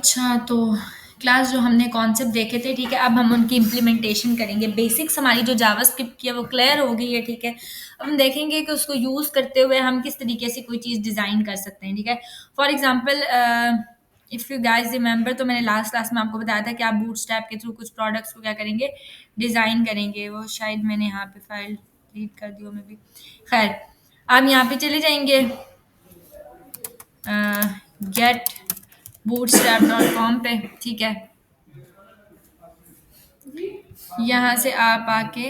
अच्छा, तो क्लास जो हमने कॉन्सेप्ट देखे थे, ठीक है, अब हम उनकी इम्प्लीमेंटेशन करेंगे। बेसिक्स हमारी जो जावास्क्रिप्ट की है वो क्लियर हो गई है, ठीक है। अब हम देखेंगे कि उसको यूज़ करते हुए हम किस तरीके से कोई चीज़ डिज़ाइन कर सकते हैं, ठीक है। For example if you guys remember, तो मैंने लास्ट क्लास में आपको बताया था कि आप बूटस्ट्रैप के थ्रू कुछ प्रोडक्ट्स को क्या करेंगे, डिज़ाइन करेंगे। वो शायद मैंने यहाँ पे फाइल डिलीट कर दी हो, मे बी। खैर, आप यहाँ पे चले जाएंगे गेट bootstrap.com पे, ठीक है। यहाँ से आप आके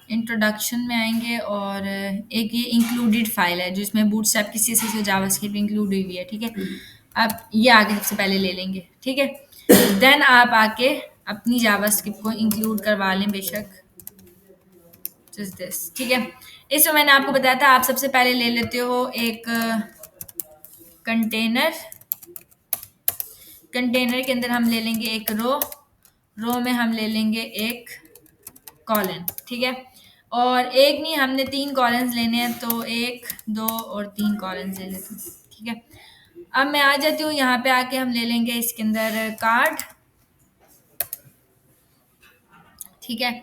इंट्रोडक्शन में आएंगे और एक ये इंक्लूडेड फाइल है जिसमें बूटस्ट्रैप की सीएसएस और जावास्क्रिप्ट इंक्लूड हुई हुई है, ठीक है। आप ये आगे सबसे पहले ले लेंगे, ठीक है। देन आप आके अपनी जावास्क्रिप्ट को इंक्लूड करवा लें, बेशक जस्ट दिस, ठीक है। इसमें मैंने आपको बताया था, आप सबसे पहले ले लेते हो एक कंटेनर। कंटेनर के अंदर हम ले लेंगे एक रो में हम ले लेंगे एक कॉलन, ठीक है। और एक नहीं, हमने 3 कॉलम्स लेने हैं, तो 1, 2 और 3 कॉलम्स ले लेते हैं, ठीक है। अब मैं आ जाती हूँ यहाँ पे, आके हम ले लेंगे इसके अंदर कार्ड, ठीक है।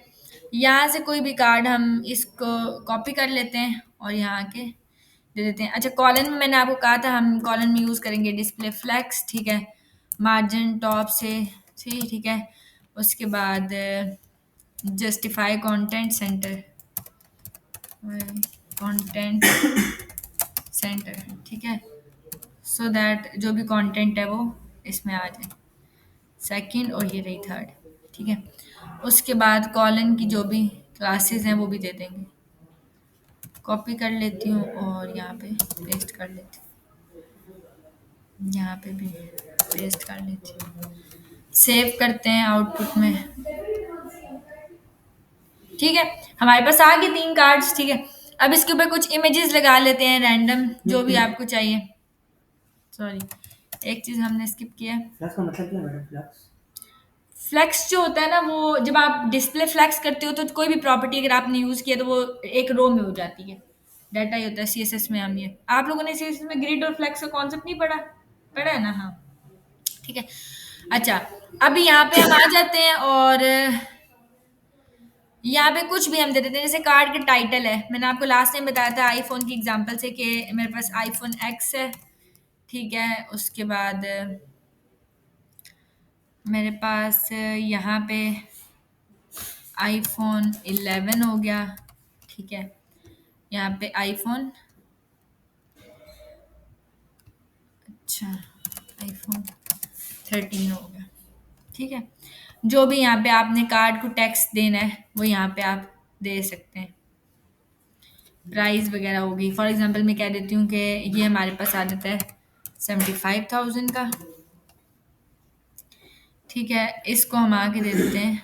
यहाँ से कोई भी कार्ड हम इसको कॉपी कर लेते हैं और यहाँ आके दे देते हैं। अच्छा, कॉलन में मैंने आपको कहा था हम कॉलन में यूज़ करेंगे डिस्प्ले फ्लेक्स, ठीक है। मार्जिन टॉप से थ्री, ठीक है। उसके बाद justify content centre, content centre, ठीक है। सो दैट जो भी कंटेंट है वो इसमें आ जाए, सेकंड, और ये रही थर्ड, ठीक है। उसके बाद कॉलन की जो भी क्लासेस हैं वो भी दे देंगे। कॉपी कर लेती हूँ और यहाँ पे पेस्ट कर लेती हूँ, यहाँ पे भी पेस्ट कर लेती हूँ। सेव करते हैं आउटपुट में, ठीक है। हमारे पास आ गए 3 कार्ड्स, ठीक है। अब इसके ऊपर कुछ इमेजेस लगा लेते हैं रैंडम, जो भी आपको चाहिए। सॉरी, एक चीज़ हमने स्किप किया। फ्लक्स का मतलब क्या है मैडम? फ्लक्स फ्लेक्स जो होता है ना, वो जब आप डिस्प्ले फ्लेक्स करते हो तो कोई भी प्रॉपर्टी अगर आपने यूज़ किया तो वो एक रो में हो जाती है। डाटा ही होता है सीएसएस में। हम ये आप लोगों ने सीएसएस में ग्रिड और फ्लेक्स का कॉन्सेप्ट नहीं पढ़ा? पढ़ा है ना? हाँ, ठीक है। अच्छा, अभी यहाँ पे हम आ जाते हैं और यहाँ पे कुछ भी हम दे देते हैं। जैसे कार्ड का टाइटल है, मैंने आपको लास्ट टाइम बताया था आईफोन की एग्जांपल से कि मेरे पास आईफोन एक्स है, ठीक है। उसके बाद मेरे पास यहाँ पे आईफोन 11 हो गया, ठीक है। यहाँ पे आईफोन, अच्छा, आईफोन 13 हो गया, ठीक है। जो भी यहाँ पे आपने कार्ड को टेक्स्ट देना है वो यहाँ पे आप दे सकते हैं। प्राइस वगैरह होगी, फॉर एग्जांपल मैं कह देती हूँ कि ये हमारे पास आ जाता है 75,000 का, ठीक है। इसको हम आके दे देते हैं,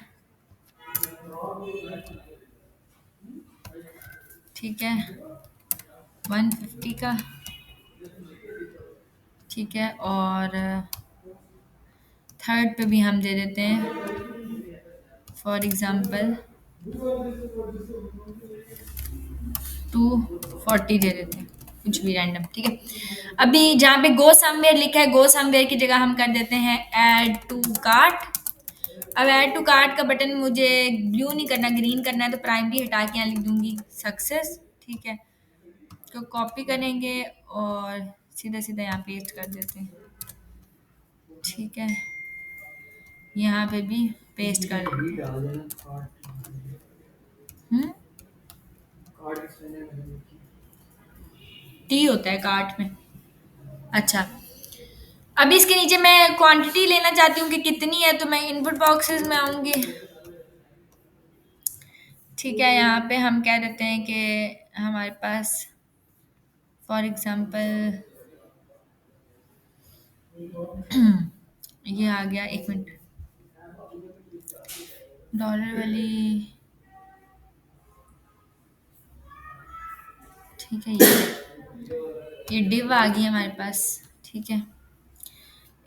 ठीक है, 150 का, ठीक है। और थर्ड पे भी हम दे देते हैं, फॉर एग्जांपल 240 दे देते हैं, कुछ भी रैंडम, ठीक है। अभी जहाँ पे गो समवेयर लिखा है, गो समवेयर की जगह हम कर देते हैं ऐड टू कार्ट। अब ऐड टू कार्ट का बटन मुझे ब्लू नहीं करना, ग्रीन करना है, तो प्राइमरी हटा के यहाँ लिख दूंगी सक्सेस, ठीक है। तो कॉपी करेंगे और सीधा सीधा यहाँ पेस्ट कर देते हैं, ठीक है। यहाँ पे भी पेस्ट कर देते हैं। डाल देना कार्ड। हम्म, कार्ड किस लेने में? टी होता है कार्ट में। अच्छा, अभी इसके नीचे मैं क्वांटिटी लेना चाहती हूँ कि कितनी है, तो मैं इनपुट बॉक्सेस में आऊंगी, ठीक है। यहाँ पे हम कह देते हैं कि हमारे पास फॉर एग्जांपल ये आ गया, एक मिनट, डॉलर वाली, ठीक है। ये डिव आ गई है हमारे पास, ठीक है।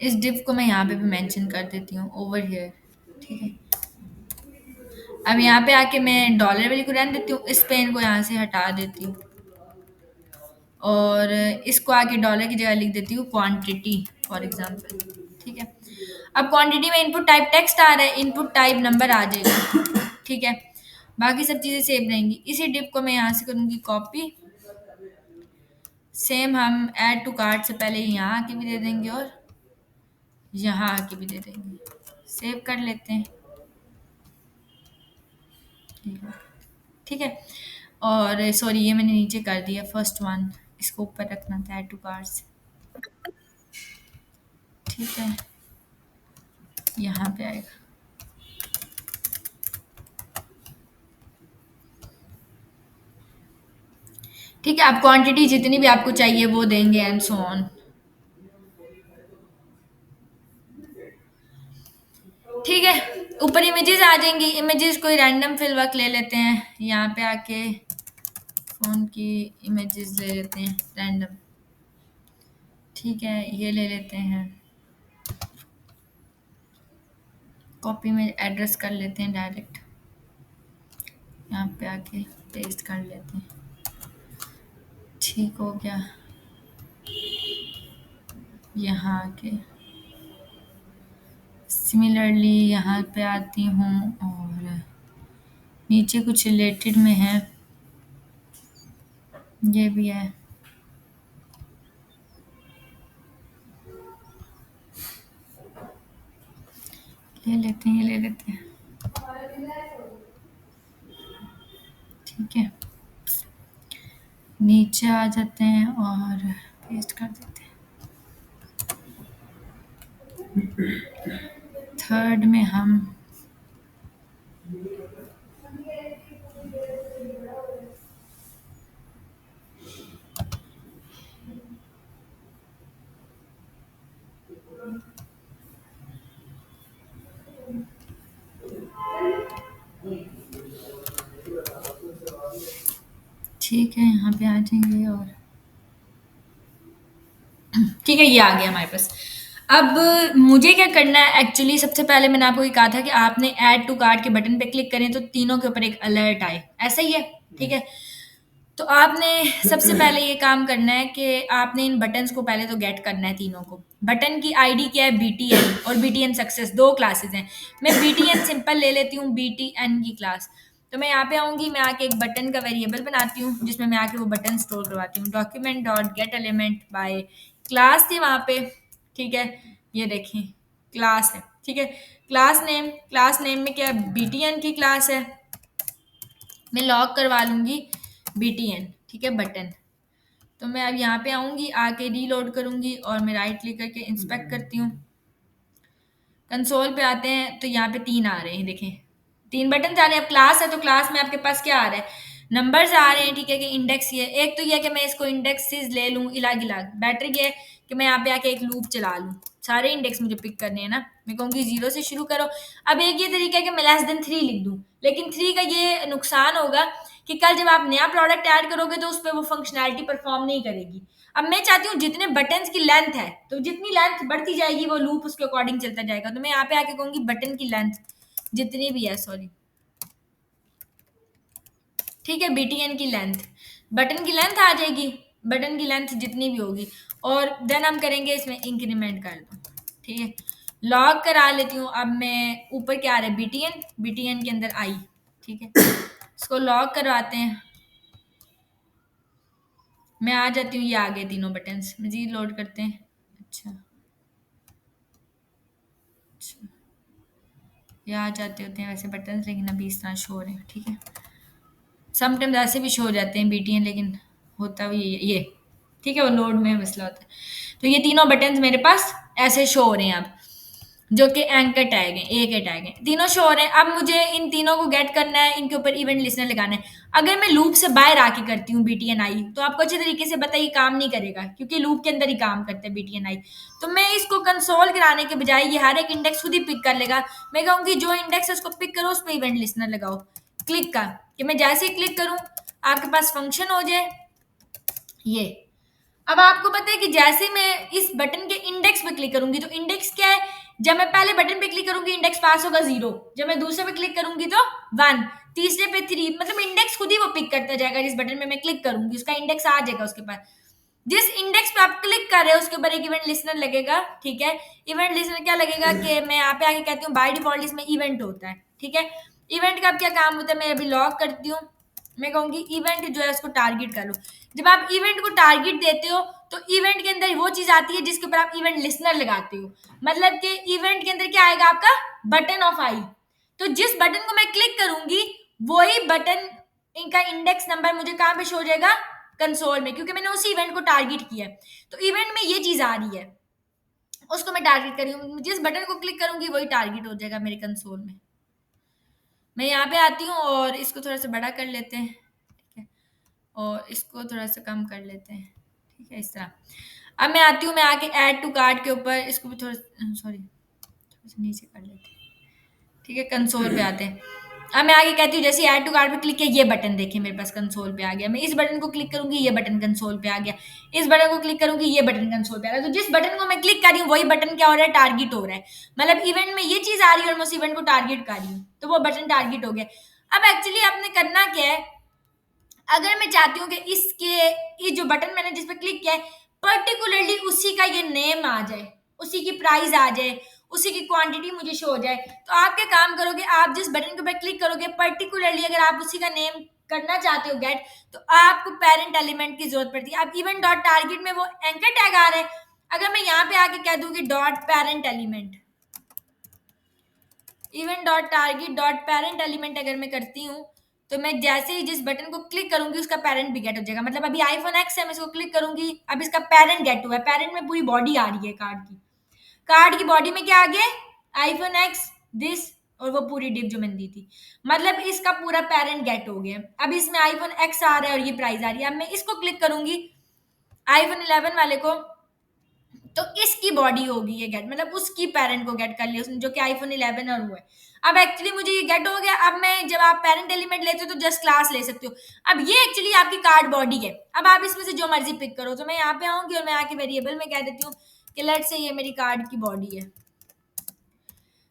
इस डिव को मैं यहाँ पे भी मेंशन कर देती हूँ, ओवर हियर, ठीक है। अब यहाँ पे आके मैं डॉलर वाली को रहने देती हूँ, इस पेन को यहाँ से हटा देती हूँ और इसको आके डॉलर की जगह लिख देती हूँ क्वांटिटी, फॉर एग्जाम्पल, ठीक है। अब क्वांटिटी में इनपुट टाइप टेक्स्ट आ रहा है, इनपुट टाइप नंबर आ जाएगा, ठीक है। बाकी सब चीज़ें सेम रहेंगी। इसी डिप को मैं यहाँ से करूँगी कॉपी, सेम हम ऐड टू कार्ट से पहले यहाँ आके भी दे देंगे और यहाँ आके भी दे देंगे। सेव कर लेते हैं, ठीक है। और सॉरी, ये मैंने नीचे कर दिया फर्स्ट वन, इसको ऊपर रखना था ऐड टू कार्ट से, ठीक है। यहाँ पे आएगा, ठीक है। आप क्वांटिटी जितनी भी आपको चाहिए वो देंगे एंड सो ऑन, ठीक है। ऊपर इमेजेस आ जाएंगी, इमेजेस कोई रैंडम फिल वर्क ले लेते हैं, यहाँ पे आके फोन की इमेजेस ले लेते हैं रैंडम, ठीक है। ये ले लेते हैं, कॉपी में एड्रेस कर लेते हैं डायरेक्ट, यहाँ पे आके पेस्ट कर लेते हैं, ठीक हो गया। यहाँ आके सिमिलरली यहाँ पे आती हूँ और नीचे कुछ रिलेटेड में है, ये भी है, ले लेते हैं, ये ले लेते हैं, ठीक है। नीचे आ जाते हैं और पेस्ट कर देते हैं। थर्ड में हम ठीक है, यहाँ पे आ जाएंगे और ठीक है, ये आ गया हमारे पास। अब मुझे क्या करना है, एक्चुअली सबसे पहले मैंने आपको ये कहा था कि आपने ऐड टू कार्ट के बटन पे क्लिक करें तो तीनों के ऊपर एक अलर्ट आए, ऐसा ही है, ठीक है। तो आपने सबसे पहले ये काम करना है कि आपने इन बटन्स को पहले तो गेट करना है तीनों को। बटन की आईडी क्या है, बीटीएन और बीटीएन सक्सेस, दो क्लासेस हैं। मैं बीटीएन सिंपल ले लेती हूँ, बीटीएन की क्लास। तो मैं यहाँ पे आऊंगी, मैं आके एक बटन का वेरिएबल बनाती हूँ जिसमें मैं आके वो बटन स्टोर करवाती हूँ। Document dot gate element by class थी वहाँ पे, ठीक है। ये देखें क्लास है, ठीक है। क्लास नेम में क्या है, बीटीएन की क्लास है। मैं लॉग करवा लूंगी बीटीएन, ठीक है, बटन। तो मैं अब यहाँ पे आऊंगी, आके रीलोड करूंगी और मैं राइट क्लिक करके इंस्पेक्ट करती हूँ। कंसोल पे आते हैं तो यहाँ पे 3 आ रहे हैं, देखें 3 बटन आ रहे हैं। अब क्लास है तो क्लास में आपके पास क्या आ रहा है, नंबर्स आ रहे हैं, ठीक है। कि इंडेक्स ये एक तो ये है कि मैं इसको इंडेक्सेस ले लूँ इलाग इलाग, बेटर ये है कि मैं यहाँ पे आके एक लूप चला लूँ, सारे इंडेक्स मुझे पिक करने हैं ना। मैं कहूँगी 0 से शुरू करो। अब एक ये तरीका है कि मैं <3 लिख दूँ, लेकिन 3 का ये नुकसान होगा कि कल जब आप नया प्रोडक्ट ऐड करोगे तो उस पर वो फंक्शनैलिटी परफॉर्म नहीं करेगी। अब मैं चाहती हूँ जितने बटन्स की लेंथ है, तो जितनी लेंथ बढ़ती जाएगी वो लूप उसके अकॉर्डिंग चलता जाएगा। तो मैं यहाँ पे आके कहूंगी बटन की लेंथ जितनी भी है, सॉरी, ठीक है, बीटीएन की लेंथ, बटन की लेंथ आ जाएगी, बटन की लेंथ जितनी भी होगी। और देन हम करेंगे इसमें इंक्रीमेंट कर दो, ठीक है। लॉग करा लेती हूँ। अब मैं ऊपर क्या आ रहा है, बीटीएन, बीटीएन के अंदर आई, ठीक है। इसको लॉग करवाते हैं, मैं आ जाती हूँ, ये आ गए तीनों बटन्स। मजीद लोड करते हैं, अच्छा अच्छा, ये आ जाते होते हैं वैसे बटन्स, लेकिन अभी इस तरह शो हो रहे हैं, ठीक है। समटाइम्स ऐसे भी शो हो जाते हैं बीटीएन, लेकिन होता भी ये, ठीक है, वो लोड में मसला होता है। तो ये तीनों बटन्स मेरे पास ऐसे शो हो रहे हैं अब, जो कि एंकर टैग है, ए के टैग है, तीनों शो हो रहे हैं। अब मुझे इन तीनों को गेट करना है, इनके ऊपर इवेंट लिस्नर लगाना है। अगर मैं लूप से बाहर आके करती हूँ बीटीएन आई, तो आपको अच्छे तरीके से पता है ये काम नहीं करेगा, क्योंकि लूप के अंदर ही काम करता है बीटीएन आई। तो मैं इसको कंसोल कराने के बजाय ये हर एक इंडेक्स खुद ही पिक कर लेगा। मैं कहूँगी जो इंडेक्स है उसको पिक करो, उस पर इवेंट लिस्नर लगाओ, क्लिक का, कि मैं जैसे ही क्लिक करूँ आपके पास फंक्शन हो जाए ये। अब आपको पता है कि जैसे मैं इस बटन के इंडेक्स पे क्लिक करूंगी तो इंडेक्स क्या है, जब मैं पहले बटन पे क्लिक करूंगी इंडेक्स पास होगा 0, जब मैं दूसरे पे क्लिक करूंगी तो 1, तीसरे पे 3, मतलब इंडेक्स खुद ही वो पिक करता जाएगा। जिस बटन में मैं क्लिक करूंगी उसका इंडेक्स आ जाएगा उसके पास। जिस इंडेक्स पे आप क्लिक कर रहे हो उसके ऊपर एक इवेंट लिसनर लगेगा, ठीक है। इवेंट लिसनर क्या लगेगा कि मैं यहाँ पे आके कहती हूँ बाय डिफॉल्ट इसमें इवेंट होता है, ठीक है। इवेंट का अब क्या काम होता है, मैं अभी लॉग करती हूँ। मैं कहूंगी इवेंट जो है उसको टारगेट करो। जब आप इवेंट को टारगेट देते हो तो इवेंट के अंदर वो चीज आती है जिसके ऊपर आप इवेंट लिसनर लगाते हो। मतलब कि इवेंट के अंदर क्या आएगा आपका, बटन ऑफ आई। तो जिस बटन को मैं क्लिक करूंगी वही बटन, इनका इंडेक्स नंबर मुझे कहाँ पे शो हो जाएगा, कंसोल में, क्योंकि मैंने उसी इवेंट को टारगेट किया है। तो इवेंट में ये चीज आ रही है, उसको मैं टारगेट कर रही हूँ, जिस बटन को क्लिक करूंगी वही टारगेट हो जाएगा मेरे कंसोल में। मैं यहाँ पे आती हूँ और इसको थोड़ा सा बड़ा कर लेते हैं, ठीक है, और इसको थोड़ा सा कम कर लेते हैं, ठीक है, इस तरह। अब मैं आती हूँ, मैं आके ऐड टू कार्ट के ऊपर इसको भी थोड़ा, सॉरी, थोड़ा सा नीचे कर लेते हैं, ठीक है, कंसोल पे आते हैं। अब मैं आगे कहती हूँ जैसे ऐड टू कार्ट पे क्लिक किया, ये बटन देखिए मेरे पास कंसोल पे आ गया। मैं इस बटन को क्लिक करूंगी, ये बटन कंसोल पे आ गया। इस बटन को क्लिक करूंगी, ये बटन कंसोल पे आ गया। तो जिस बटन को मैं क्लिक कर रही हूँ वही बटन क्या हो रहा है, टारगेट हो रहा है। मतलब इवेंट में ये चीज आ रही है और मैं उस इवेंट को टारगेट कर रही हूँ, तो वो बटन टारगेट हो गया। अब एक्चुअली आपने करना क्या है, अगर मैं चाहती हूँ कि इसके, ये जो बटन मैंने जिस पे क्लिक किया है पर्टिकुलरली उसी का ये नेम आ जाए, उसी की प्राइस आ जाए, उसी की क्वांटिटी मुझे शो हो जाए, तो आप क्या काम करोगे, आप जिस बटन के ऊपर क्लिक करोगे पर्टिकुलरली अगर आप उसी का नेम करना चाहते हो गेट, तो आपको पेरेंट एलिमेंट की जरूरत पड़ती है। अब इवेंट डॉट टारगेट में वो एंकर टैग आ रहा है, अगर मैं यहाँ पे आके कह दूंगी dot parent element, event dot target dot parent element अगर मैं करती हूँ, तो मैं जैसे ही जिस बटन को क्लिक करूंगी उसका पेरेंट भी गेट हो जाएगा। मतलब अभी आईफोन एक्स है, मैं इसको क्लिक करूंगी, अब इसका पेरेंट गेट हुआ है। पेरेंट में पूरी बॉडी आ रही है कार्ड की, कार्ड की बॉडी में क्या आ गया, आईफोन एक्स दिस, और वो पूरी डिप जो मैंने दी थी, मतलब इसका पूरा पेरेंट गेट हो गया। अब इसमें आईफोन एक्स आ रहा है और ये प्राइस आ रही है। अब मैं इसको क्लिक करूंगी आईफोन 11 वाले को, तो इसकी बॉडी होगी ये गेट, मतलब उसकी पेरेंट को गेट कर लिया उसने, जो कि आईफोन 11 और वो है। अब एक्चुअली मुझे ये गेट हो गया। अब मैं, जब आप पेरेंट एलिमेंट लेते हो तो जस्ट क्लास ले सकते हो। अब ये एक्चुअली आपकी कार्ड बॉडी है। अब आप इसमें से जो मर्जी पिक करो, तो मैं यहाँ पे आऊंगी और मैं आके वेरिएबल में कह देती हूँ कि लेट से ये मेरी कार्ड की बॉडी है,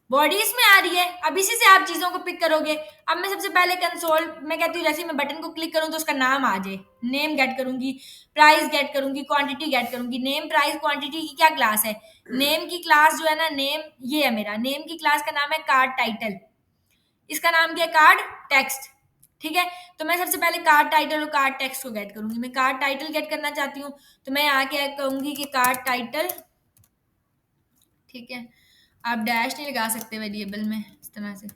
बॉडी इसमें आ रही है। अब इसी से आप चीजों को पिक करोगे। अब मैं सबसे पहले कंसोल मैं कहती हूँ जैसे मैं बटन को क्लिक करूँ तो उसका नाम आ जाए, नेम गेट करूंगी, प्राइस गेट करूंगी, क्वांटिटी गेट करूंगी। नेम प्राइस क्वांटिटी की क्या क्लास है, नेम की क्लास जो है ना, नेम ये है मेरा, नेम की क्लास का नाम है कार्ड टाइटल, इसका नाम क्या है, कार्ड टेक्स्ट, ठीक है। तो मैं सबसे पहले कार्ड टाइटल और कार्ड टेक्स्ट को गेट करूंगी। मैं कार्ड टाइटल गेट करना चाहती हूँ, तो मैं आके कहूंगी कि कार्ड टाइटल, ठीक है, आप डैश नहीं लगा सकते वेरिएबल में इस तरह से।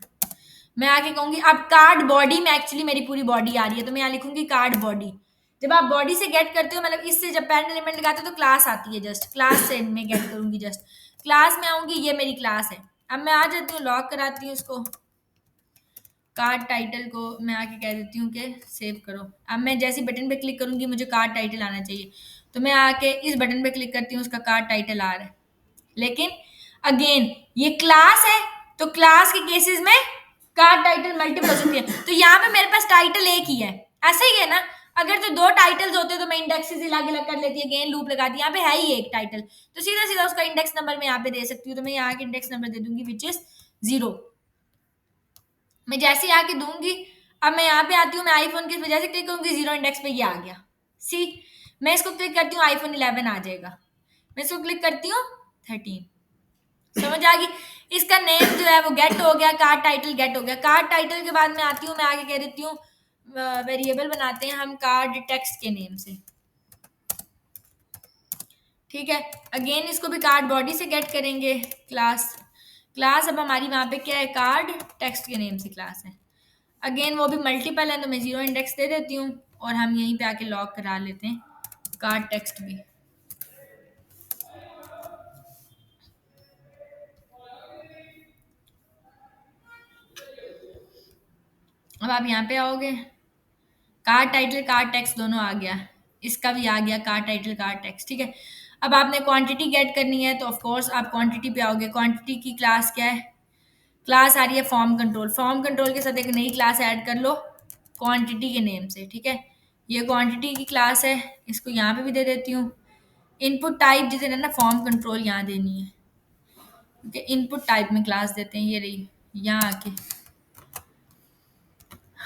मैं आगे कहूंगी अब कार्ड बॉडी में एक्चुअली मेरी पूरी बॉडी आ रही है, तो मैं यहाँ लिखूंगी कार्ड बॉडी। जब आप बॉडी से गेट करते हो, मतलब इससे जब पेरेंट एलिमेंट लगाते हो तो क्लास आती है, जस्ट क्लास से मैं गेट करूंगी, जस्ट क्लास में आऊंगी, ये मेरी क्लास है। अब मैं आ जाती हूँ, लॉक कराती हूँ इसको, कार्ड टाइटल को मैं आके कह देती हूँ कि सेव करो। अब मैं जैसे बटन पे क्लिक करूंगी मुझे कार्ड टाइटल आना चाहिए, तो मैं आके इस बटन पे क्लिक करती हूँ, उसका कार्ड टाइटल आ रहा है। लेकिन अगेन ये क्लास है, तो क्लास के केसेस में कार्ड टाइटल मल्टीपल हो सकती है। तो यहाँ पे मेरे पास टाइटल एक ही है, ऐसा ही है ना। अगर तो दो टाइटल्स होते तो मैं इंडेक्सेस अलग अलग कर लेती है, अगेन लूप लगाती, यहाँ पे है ही एक टाइटल, तो सीधा सीधा उसका इंडेक्स नंबर मैं यहाँ पे दे सकती हूँ। तो मैं यहाँ के इंडेक्स नंबर दे दूंगी विच इज 0। मैं जैसे ही आके दूंगी, अब मैं यहाँ पे आती हूँ, मैं आईफोन की वजह से क्लिक करूंगी, 0 इंडेक्स पे ये आ गया। सी, मैं इसको क्लिक करती हूँ आईफोन 11 आ जाएगा। मैं इसको क्लिक करती हूँ 13, समझ आ गई। इसका नेम जो है वो गेट हो गया, कार्ड टाइटल गेट हो गया। कार्ड टाइटल के बाद मैं आती हूँ, मैं आगे कह देती हूँ वेरिएबल बनाते हैं हम कार्ड टेक्स्ट के नेम से, ठीक है। अगेन इसको भी कार्ड बॉडी से गेट करेंगे, क्लास, क्लास अब हमारी वहां पे क्या है, कार्ड टेक्स्ट के नेम से क्लास है। अगेन वो भी मल्टीपल है, तो मैं 0 इंडेक्स दे देती हूँ और हम यहीं पे आके लॉक करा लेते हैं कार्ड टेक्स्ट भी। अब आप यहाँ पे आओगे, कार्ड टाइटल कार्ड टेक्स्ट दोनों आ गया, इसका भी आ गया कार्ड टाइटल कार्ड टेक्स्ट, ठीक है। अब आपने क्वांटिटी गेट करनी है, तो ऑफ कोर्स आप क्वांटिटी पे आओगे। क्वांटिटी की क्लास क्या है, क्लास आ रही है फॉर्म कंट्रोल। फॉर्म कंट्रोल के साथ एक नई क्लास ऐड कर लो क्वांटिटी के नेम से, ठीक है। ये क्वांटिटी की क्लास है, इसको यहाँ पे भी दे देती हूँ। इनपुट टाइप जिसे ना फॉर्म कंट्रोल यहाँ देनी है, क्योंकि इनपुट टाइप में क्लास देते हैं, ये रही यहाँ आके।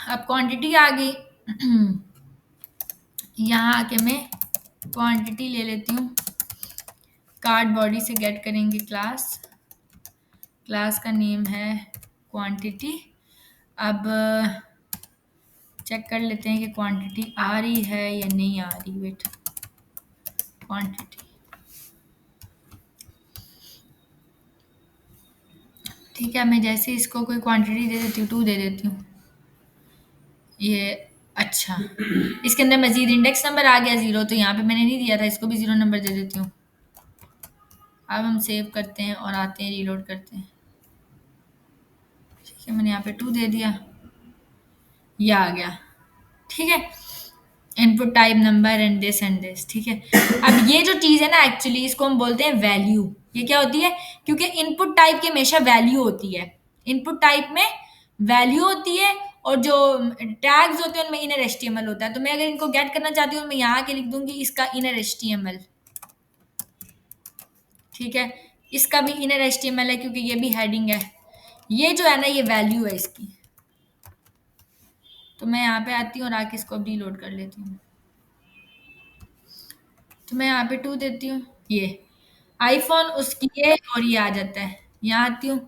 अब क्वांटिटी आ गई यहाँ आके मैं क्वांटिटी ले लेती हूँ, कार्ड बॉडी से गेट करेंगे क्लास, क्लास का नेम है क्वांटिटी। अब चेक कर लेते हैं कि क्वांटिटी आ रही है या नहीं आ रही। वेट, क्वांटिटी, ठीक है, मैं जैसे इसको कोई क्वांटिटी दे देती हूँ, 2 दे देती हूँ, ये अच्छा, इसके अंदर मजीद इंडेक्स नंबर आ गया 0, तो यहाँ पे मैंने नहीं दिया था, इसको भी 0 नंबर दे देती हूँ। अब हम सेव करते हैं और आते हैं, रीलोड करते हैं। ठीक है, मैंने यहाँ पे 2 दे दिया, ये आ गया। ठीक है, input type number and this. ठीक है, अब ये जो चीज़ है ना, एक्चुअली इसको हम बोलते हैं वैल्यू। ये क्या होती है? क्योंकि इनपुट टाइप की हमेशा वैल्यू होती है, इनपुट टाइप में वैल्यू होती है, और जो टैग्स होते हैं उनमें इनर एचटीएमएल होता है। तो मैं अगर इनको गेट करना चाहती हूँ, मैं यहाँ आके लिख दूंगी इसका इनर एचटीएमएल। ठीक है, इसका भी इनर एचटीएमएल है क्योंकि ये भी हेडिंग है। ये जो है ना, ये वैल्यू है इसकी। तो मैं यहाँ पे आती हूँ और आके इसको रीलोड कर लेती हूँ। तो मैं यहाँ पे 2 देती हूँ, ये आईफोन उसकी है और ये आ जाता है। यहाँ आती हूँ,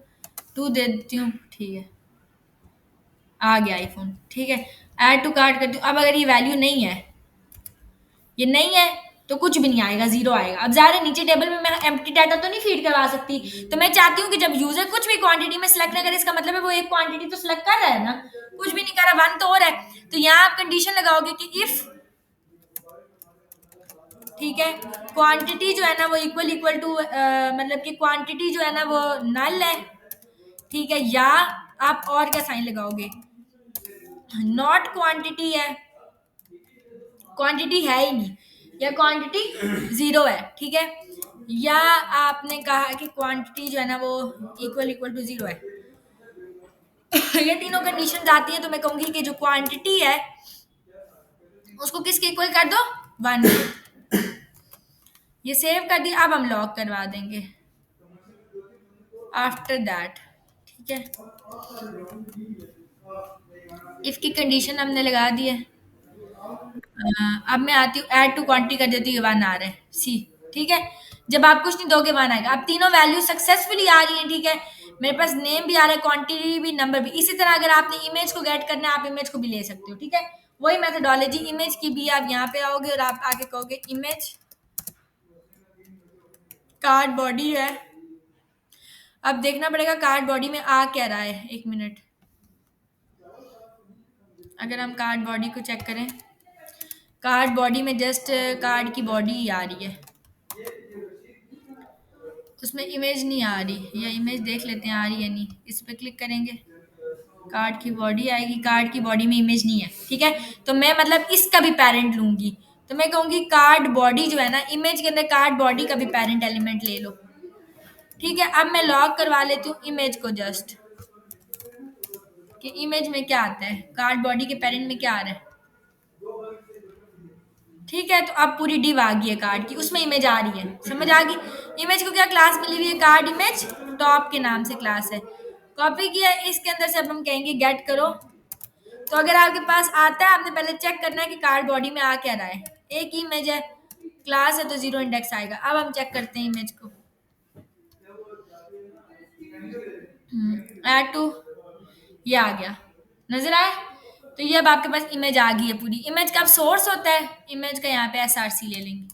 2 दे देती हूँ, ठीक है, आ गया आईफोन। ठीक है, ऐड टू कार्ट करती हूँ। अब अगर ये वैल्यू नहीं है, ये नहीं है, तो कुछ भी नहीं आएगा, 0 आएगा। अब ज़ाहिर है नीचे टेबल में मैं एम्प्टी डाटा तो नहीं फीड करवा सकती, तो मैं चाहती हूँ कि जब यूजर कुछ भी क्वांटिटी में सिलेक्ट ना करे, इसका मतलब है वो एक क्वांटिटी तो सिलेक्ट कर रहा है ना, कुछ भी नहीं कर रहा, 1 तो हो रहा है। तो यहाँ आप कंडीशन लगाओगे कि इफ, ठीक है, क्वांटिटी जो है ना वो इक्वल इक्वल टू, मतलब कि क्वांटिटी जो है ना वो नल है। ठीक है, या आप और क्या साइन लगाओगे, नॉट क्वांटिटी है, क्वांटिटी है ही नहीं, या क्वांटिटी 0 है। ठीक है, या आपने कहा कि क्वांटिटी जो है ना वो इक्वल इक्वल टू 0 है। ये तीनों कंडीशन आती है, तो मैं कहूंगी कि जो क्वांटिटी है उसको किसके इक्वल कर दो, 1। ये सेव कर दी। अब हम लॉक करवा देंगे आफ्टर दैट। ठीक है, इफ की कंडीशन हमने लगा दी है। अब मैं आती हूँ, ऐड टू क्वांटिटी कर देती हूँ, 1 आ रहा है, सी। ठीक है, जब आप कुछ नहीं दोगे 1 आएगा। अब तीनों वैल्यू सक्सेसफुली आ रही है। ठीक है, मेरे पास नेम भी आ रहा है, क्वांटिटी भी, नंबर भी। इसी तरह अगर आपने इमेज को गेट करना है, आप इमेज को भी ले सकते हो। ठीक है, वही मेथोडोलॉजी इमेज की भी, आप यहाँ पे आओगे और आप आगे कहोगे इमेज कार्ड बॉडी है। अब देखना पड़ेगा कार्ड बॉडी में आ क्या रहा है, 1 मिनट। अगर हम कार्ड बॉडी को चेक करें, कार्ड बॉडी में जस्ट कार्ड की बॉडी ही आ रही है, उसमें इमेज नहीं आ रही। या इमेज देख लेते हैं आ रही है नहीं, इस पे क्लिक करेंगे, कार्ड की बॉडी आएगी, कार्ड की बॉडी में इमेज नहीं है। ठीक है, तो मैं मतलब इसका भी पेरेंट लूंगी, तो मैं कहूंगी कार्ड बॉडी जो है ना, इमेज के अंदर कार्ड बॉडी का भी पेरेंट एलिमेंट ले लो। ठीक है, अब मैं लॉग करवा लेती हूँ इमेज को, जस्ट कि इमेज में क्या आता है, कार्ड बॉडी के पेरेंट में क्या आ रहा है। ठीक है, तो अब पूरी डिव आ गई है कार्ड की, उसमें इमेज आ रही है, समझ आ गई। इमेज को क्या क्लास मिली हुई है, कार्ड इमेज टॉप के नाम से क्लास है। कॉपी किया, इसके अंदर से अब हम कहेंगे गेट करो। तो अगर आपके पास आता है, आपने पहले चेक करना है कि कार्ड बॉडी में आ क्या रहा है। एक ही इमेज है, क्लास है, तो 0 इंडेक्स आएगा। अब हम चेक करते हैं इमेज को, ऐड टू, ये आ गया, नजर आया। तो ये अब आपके पास इमेज आ गई है पूरी। इमेज का अब सोर्स होता है, इमेज का यहाँ पे एसआरसी ले लेंगे।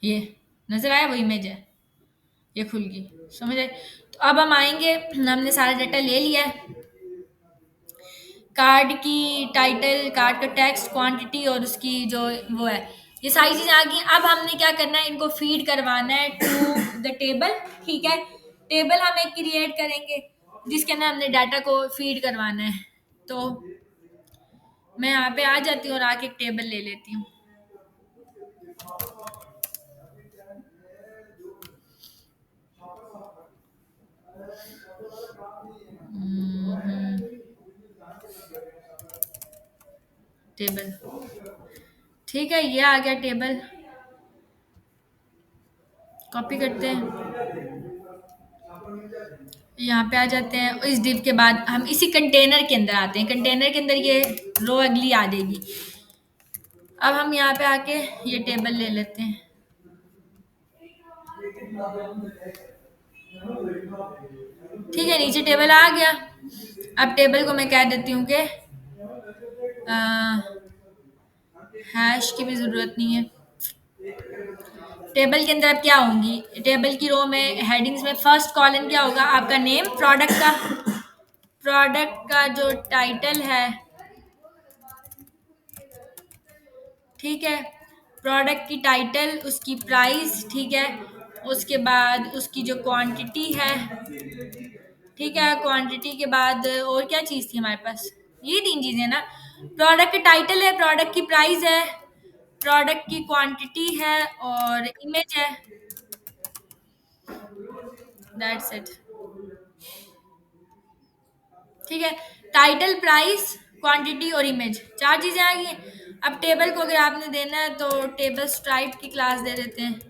ये नजर आया, वो इमेज है, ये खुल गई, समझ आए। तो अब हम आएंगे, हमने सारा डाटा ले लिया है, कार्ड की टाइटल, कार्ड का टेक्स्ट, क्वांटिटी और उसकी जो वो है, ये सारी चीजें आ गई। अब हमने क्या करना है, इनको फीड करवाना है टू द टेबल। ठीक है, टेबल हम एक क्रिएट करेंगे जिसके अंदर हमने डाटा को फीड करवाना है। तो मैं यहाँ पे आ जाती हूँ और आके एक टेबल ले लेती हूँ। टेबल, ठीक है, ये आ गया टेबल। कॉपी करते हैं, यहाँ पे आ जाते हैं। इस div के बाद हम इसी कंटेनर के अंदर आते हैं। कंटेनर के अंदर ये रो अगली आ जाएगी। अब हम यहाँ पे आके ये टेबल ले लेते हैं। ठीक है, नीचे टेबल आ गया। अब टेबल को मैं कह देती हूँ कि हैश की भी ज़रूरत नहीं है। टेबल के अंदर अब क्या होंगी, टेबल की रो में हेडिंग्स में फर्स्ट कॉलम क्या होगा, आपका नेम, प्रोडक्ट का जो टाइटल है, ठीक है, प्रोडक्ट की टाइटल, उसकी प्राइस, ठीक है, उसके बाद उसकी जो क्वांटिटी है, ठीक है, क्वांटिटी के बाद और क्या चीज़ थी हमारे पास, ये तीन चीज़ें ना। प्रोडक्ट की टाइटल है, प्रोडक्ट की प्राइस है, प्रोडक्ट की क्वांटिटी है और इमेज है। That's it. ठीक है, टाइटल, प्राइस, क्वांटिटी और इमेज, चार चीज़ें आ गई। अब टेबल को अगर आपने देना है तो टेबल स्ट्राइप की क्लास दे देते हैं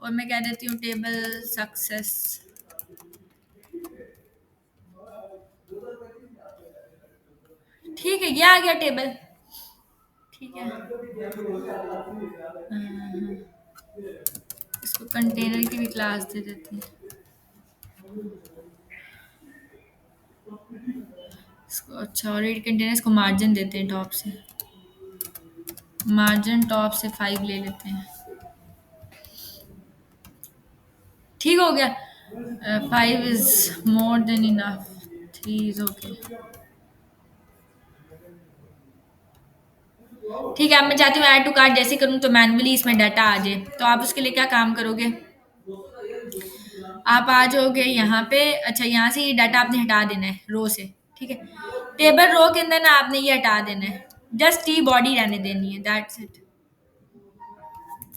और मैं कह देती हूँ टेबल सक्सेस। ठीक है, ये आ गया टेबल। ठीक है, इसको कंटेनर की भी क्लास दे देते हैं। इसको अच्छा, ऑलरेडी कंटेनर, इसको मार्जिन देते हैं टॉप से। मार्जिन टॉप से 5 ले लेते हैं। ठीक हो गया। 5 is more than enough. 3 is okay. ठीक है, अब मैं चाहती हूँ ऐड टू कार्ट जैसे करूँ तो मैनुअली इसमें डाटा आ जाए। तो आप उसके लिए क्या काम करोगे, आप आ जाओगे यहाँ पे। अच्छा, यहाँ से ये डाटा आपने हटा देना है रो से। ठीक है, टेबल रो के अंदर ना आपने ये हटा देना है, जस्ट टी बॉडी रहने देनी है, दैट्स इट।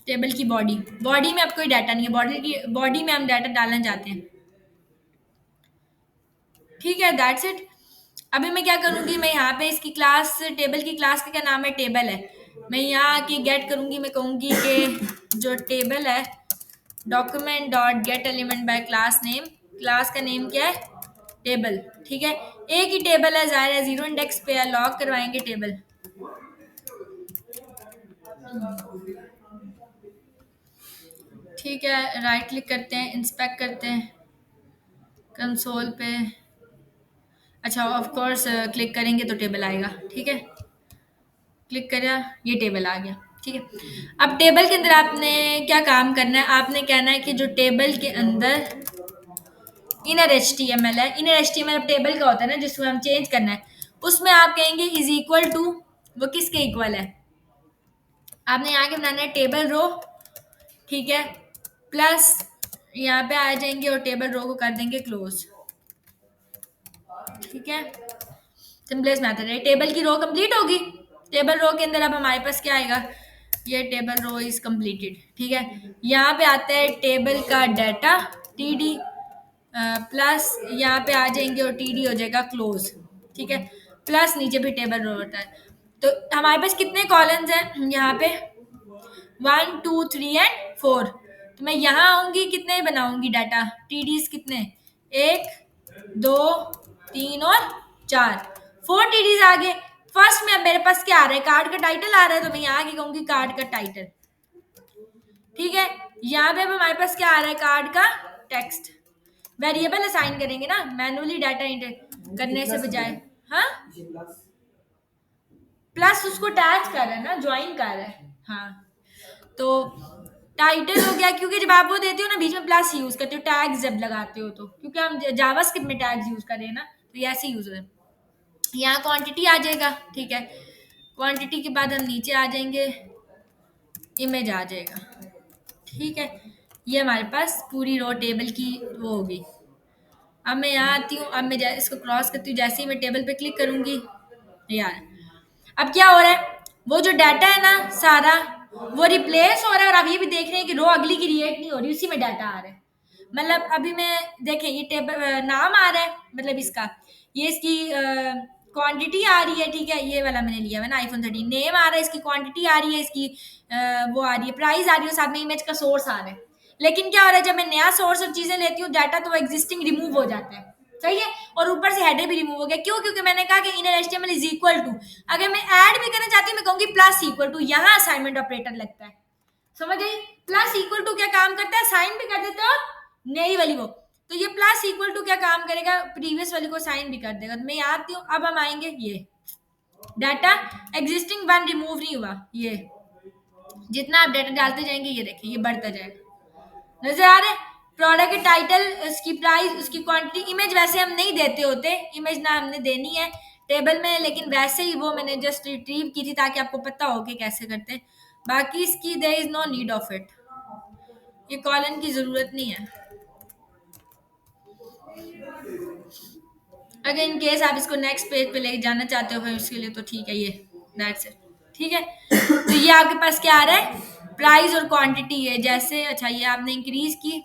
टेबल की बॉडी, बॉडी में अब कोई डाटा नहीं है, बॉडी में हम डाटा डालना चाहते हैं। ठीक है, दैट्स इट। अभी मैं क्या करूँगी, मैं यहाँ पे इसकी क्लास, टेबल की क्लास का क्या नाम है, टेबल है। मैं यहाँ आके गेट करूँगी, मैं कहूँगी कि जो टेबल है, document dot gate element by class name, class का नेम क्या है, टेबल। ठीक है, एक ही टेबल है, जाहिर है जीरो इंडेक्स पे है, लॉग करवाएंगे टेबल। ठीक है, राइट क्लिक करते हैं, इंस्पेक्ट करते हैं कंसोल पे। अच्छा, ऑफ कोर्स क्लिक करेंगे तो टेबल आएगा। ठीक है, क्लिक करा, ये टेबल आ गया। ठीक है, अब टेबल के अंदर आपने क्या काम करना है, आपने कहना है कि जो टेबल के अंदर inner H T M L है, inner H T M L table का होता है ना जिसको हम चेंज करना है, उसमें आप कहेंगे इज इक्वल टू, वो किसके इक्वल है, आपने यहाँ के बनाना है टेबल रो। ठीक है, प्लस यहाँ पे आ जाएंगे और टेबल रो को कर देंगे क्लोज। ठीक है, सिंपलेस्ट मेथड है। टेबल की रो कंप्लीट होगी। टेबल रो के अंदर अब हमारे पास क्या आएगा, ये टेबल रो इज कंप्लीटेड। ठीक है, यहाँ पे आता है टेबल का डाटा टी डी, प्लस यहाँ पे आ जाएंगे और टी डी हो जाएगा क्लोज। ठीक है, प्लस नीचे भी टेबल रो होता है। तो हमारे पास कितने कॉलम्स हैं यहाँ पे, 1 2 3 एंड 4। तो मैं यहाँ आऊंगी, कितने बनाऊंगी डाटा, टी डीज कितने, 1 2 3 और 4, 4 टीडीज आ गए। फर्स्ट में अब मेरे पास क्या आ रहा है, कार्ड का टाइटल आ रहा है, तो मैं यहाँ आके कहूंगी कार्ड का टाइटल। ठीक है, यहाँ पे अब हमारे पास क्या आ रहा है, कार्ड का टेक्स्ट। वेरिएबल असाइन करेंगे ना, मैनुअली डाटा एंटर करने से बजाय। हाँ, प्लस उसको अटैच कर रहा है ना, ज्वाइन कर रहा है। हाँ, तो टाइटल हो गया, क्योंकि जब आप वो देते हो ना बीच में प्लस यूज करते हो, टैग्स जब लगाते हो तो, क्योंकि हम जावास्क्रिप्ट में टैग्स यूज कर रहे हैं ना, तो ये ऐसे यूज हो रहा है। यहाँ क्वांटिटी आ जाएगा। ठीक है, क्वांटिटी के बाद हम नीचे आ जाएंगे, इमेज आ जाएगा। ठीक है, ये हमारे पास पूरी रो टेबल की वो होगी। अब मैं यहाँ आती हूँ, अब मैं इसको क्रॉस करती हूँ, जैसे ही मैं टेबल पे क्लिक करूंगी, यार अब क्या हो रहा है, वो जो डाटा है ना सारा, वो रिप्लेस हो रहा है, और आप ये भी देख रहे हैं कि रो अगली की क्रिएट नहीं हो रही, उसी में डाटा आ रहा है। मतलब अभी मैं देखें, ये टेबल नाम आ रहा है, मतलब इसका, ये इसकी क्वांटिटी आ रही है। ठीक है, ये वाला मैंने लिया है ना iPhone 13, नेम आ रहा है, इसकी क्वांटिटी आ रही है, इसकी वो आ रही है, प्राइस आ रही है, साथ में इमेज का सोर्स आ रहा है। लेकिन क्या हो रहा है, जब मैं नया सोर्स और चीजें लेती हूँ डाटा, तो वो एग्जिस्टिंग रिमूव हो जाता है। सही है। और ऊपर से हेडर भी रिमूव हो गया। क्यों? क्योंकि मैंने कहा कि inner HTML is equal to, अगर मैं ऐड भी करना चाहती हूँ मैं कहूंगी प्लस इक्वल टू, यहाँ असाइनमेंट ऑपरेटर लगता है। समझ गई? प्लस इक्वल टू क्या काम करता है, साइन भी कर देता है और नई वाली वो, तो ये प्लस इक्वल टू क्या काम करेगा, प्रीवियस वाली को साइन भी कर देगा। तो मैं याद हूँ। अब हम आएंगे ये डाटा एग्जिस्टिंग वन रिमूव नहीं हुआ, ये जितना आप डाटा डालते जाएंगे ये देखिए ये बढ़ता जाएगा। नजर आ रहा है? प्रोडक्ट के टाइटल, उसकी प्राइस, उसकी क्वांटिटी, इमेज वैसे हम नहीं देते होते, इमेज ना हमने देनी है टेबल में, लेकिन वैसे ही वो मैंने जस्ट रिट्रीव की थी ताकि आपको पता हो कि कैसे करते हैं। बाकी इसकी there is no need of it, ये कॉलन की जरूरत नहीं है। अगर इन केस आप इसको नेक्स्ट पेज पे लेके जाना चाहते हो फिर उसके लिए तो ठीक है, ये दैट्स इट। ठीक है। तो ये आपके पास क्या आ रहा है, प्राइस और क्वांटिटी है। जैसे अच्छा ये आपने इंक्रीज की,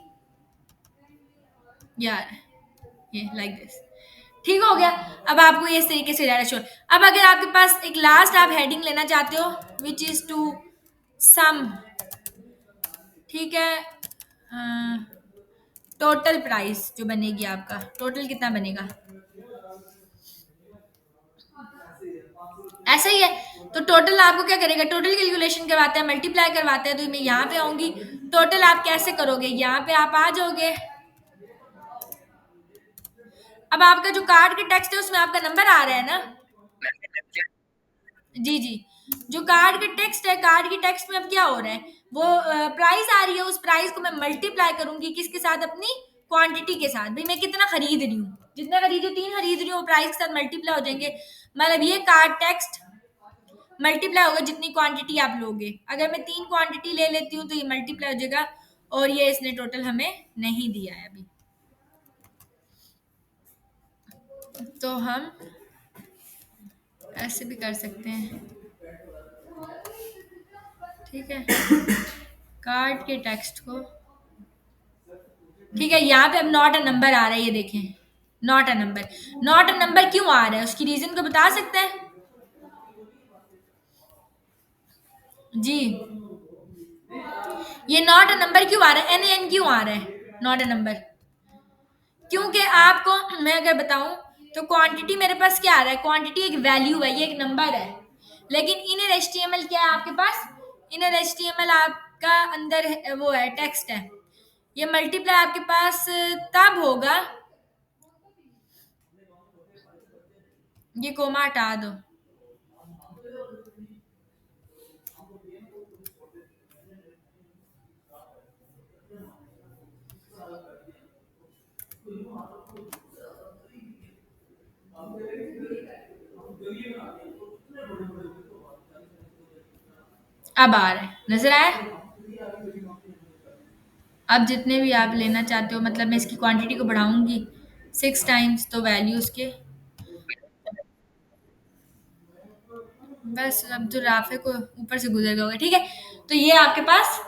ये आ रहा है, ये लाइक दिस। ठीक हो गया। अब आपको ये इस तरीके से डाटा शो। अब अगर आपके पास एक लास्ट आप हेडिंग लेना चाहते हो विच इज टू सम, ठीक है, टोटल प्राइस जो बनेगी आपका, टोटल कितना बनेगा, ऐसा ही है। तो टोटल आपको क्या करेगा, टोटल कैलकुलेशन करवाते हैं, मल्टीप्लाई करवाते हैं। तो मैं यहाँ पे आऊंगी, टोटल आप कैसे करोगे, यहाँ पे आप आ जाओगे। अब आपका जो कार्ड के टेक्स्ट है उसमें आपका नंबर आ रहा है ना, जी जी। जो कार्ड के टेक्स्ट है, कार्ड की टेक्स्ट में अब क्या हो रहा है, वो प्राइस आ रही है, उस प्राइस को मैं मल्टीप्लाई करूंगी किसके साथ, अपनी क्वांटिटी के साथ। भाई मैं कितना खरीद रही हूँ, जितना खरीद रही हूँ, 3 खरीद रही हूँ, प्राइस के साथ मल्टीप्लाई हो जाएंगे। मतलब ये कार्ड टेक्स्ट मल्टीप्लाई होगा जितनी क्वांटिटी आप लोगे। अगर मैं 3 क्वांटिटी ले लेती हूँ तो ये मल्टीप्लाई हो जाएगा, और ये इसने टोटल हमें नहीं दिया है अभी। तो हम ऐसे भी कर सकते हैं, ठीक है। कार्ड के टेक्स्ट को, ठीक है, यहाँ पे अब नॉट अ नंबर आ रहा है, ये देखें not a number. Not a number क्यों आ रहा है, उसकी रीजन को बता सकते हैं जी। ये नॉट अ नंबर क्यों आ रहा है, एन एन क्यों आ रहा है नॉट अ नंबर, क्योंकि आपको मैं अगर बताऊं तो क्वांटिटी मेरे पास क्या आ रहा है, क्वांटिटी एक वैल्यू है, ये एक नंबर है। लेकिन इनर एचटीएमएल क्या है आपके पास, इनर एचटीएमएल आपका अंदर वो है, टेक्स्ट है। ये मल्टीप्लाई आपके पास तब होगा, ये कोमा हटा दो, अब आ रहा है, नजर आया। अब जितने भी आप लेना चाहते हो, मतलब मैं इसकी क्वांटिटी को बढ़ाऊंगी 6 टाइम्स, तो वैल्यूज के बस अब जो राफे को ऊपर से गुजर गया होगा, ठीक है। तो ये आपके पास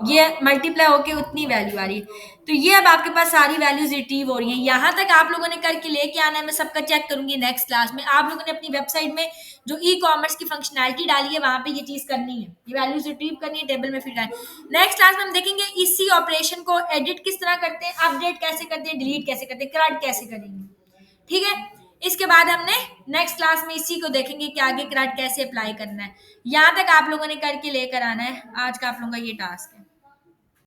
ये मल्टीप्लाई होके उतनी वैल्यू आ रही है। तो ये अब आपके पास सारी वैल्यूज रिट्रीव हो रही हैं। यहाँ तक आप लोगों ने करके लेके आना है, मैं सबका चेक करूंगी नेक्स्ट क्लास में। आप लोगों ने अपनी वेबसाइट में जो ई कॉमर्स की फंक्शनैलिटी डाली है वहां पे ये चीज करनी है, ये वैल्यूज रिट्रीव करनी है, टेबल में फिट करनी। नेक्स्ट क्लास में हम देखेंगे इसी ऑपरेशन को एडिट किस तरह करते हैं, अपडेट कैसे करते हैं, डिलीट कैसे करते हैं, क्रड कैसे करेंगे, ठीक है। इसके बाद हमने नेक्स्ट क्लास में इसी को देखेंगे कि आगे क्रैड कैसे अप्लाई करना है। यहाँ तक आप लोगों ने करके लेकर आना है। आज का आप लोगों का ये टास्क है।